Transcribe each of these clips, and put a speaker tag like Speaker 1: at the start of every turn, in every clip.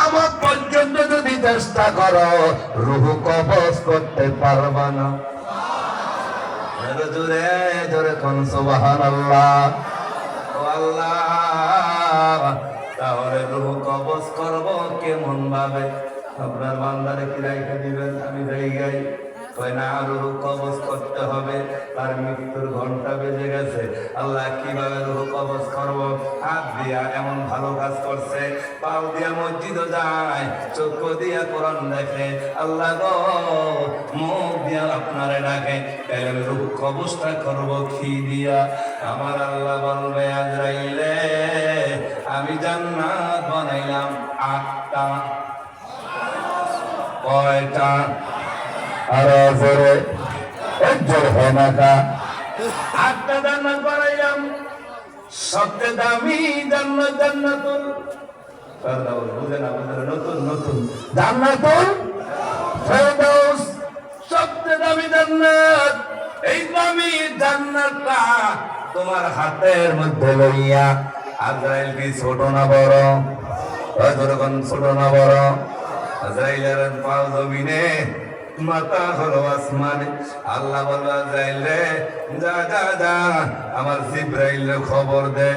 Speaker 1: কিয়ামত পর্যন্ত যদি চেষ্টা করো রূহ কবজ করতে পারবা না। জোরে জোরে কোন সুবহানাল্লাহ। ও আল্লাহ, তাহলে রূহ কবজ করব কেমন ভাবে? আপনার বান্দারে কি রাইখে দিবেন আমি জায়গায়? কয় না, রূহ কবজ করতে হবে, তার মৃত্যুর ঘন্টা বেজে গেছে। আল্লাহ কিভাবে রূহ কবজ করব? হাত দিয়া এমন ভালো কাজ করছে, পাও দিয়া মসজিদও যায়, চক্ষু দিয়া কোরআন দেখে, আল্লাহ গো মুখ দিয়া আপনারে ডাকে, তাহলে রূহ কবজটা করব কি দিয়া? আমার আল্লাহ বলবে, আজরাইলে আমি জান্নাত বানাইলাম 8টা। কয়টা? আর জোরে জোর হয় না কা? 8টা জান্নাত বানাইলাম। সবচেয়ে দামি জান্নাত জান্নাতুল ফেরদাউস। বুঝে না বুঝে? নতুন নতুন জান্নাতুল ফেরদাউস, সবচেয়ে দামি জান্নাত। এই দামি জান্নাতটা তোমার হাতের মধ্যে লইয়া আজরাইল কি ছোট না বড়? যখন ছোট না বড়? আজরাইলের পাও জমিনে, মাথা হলো আসমানে। আল্লাহ বলল, আজরাইল রে যা যা যা, আমার জিব্রাইল খবর দে।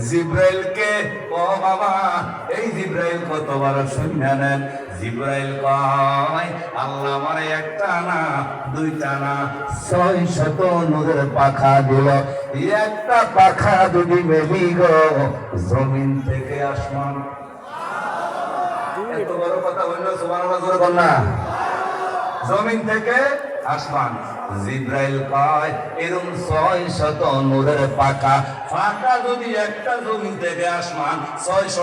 Speaker 1: জিব্রাইলকে ও বাবা, এই জিব্রাইল কতবার শুনে নেন। জিব্রাইল কয়, আল্লাহ আমারে 1টা না 2টা না 600 নূরের পাখা দিল। একটা পাখা যদি মেলি গো জমিন থেকে আসমান। এত বড় কথা হইল, সুবহানাল্লাহ জোরে বল না। জমিন থেকে আসমান। জিব্রাইল কয়, এরকম 600 নূরের পাখা যদি একটা জমিন থেকে আসমান 600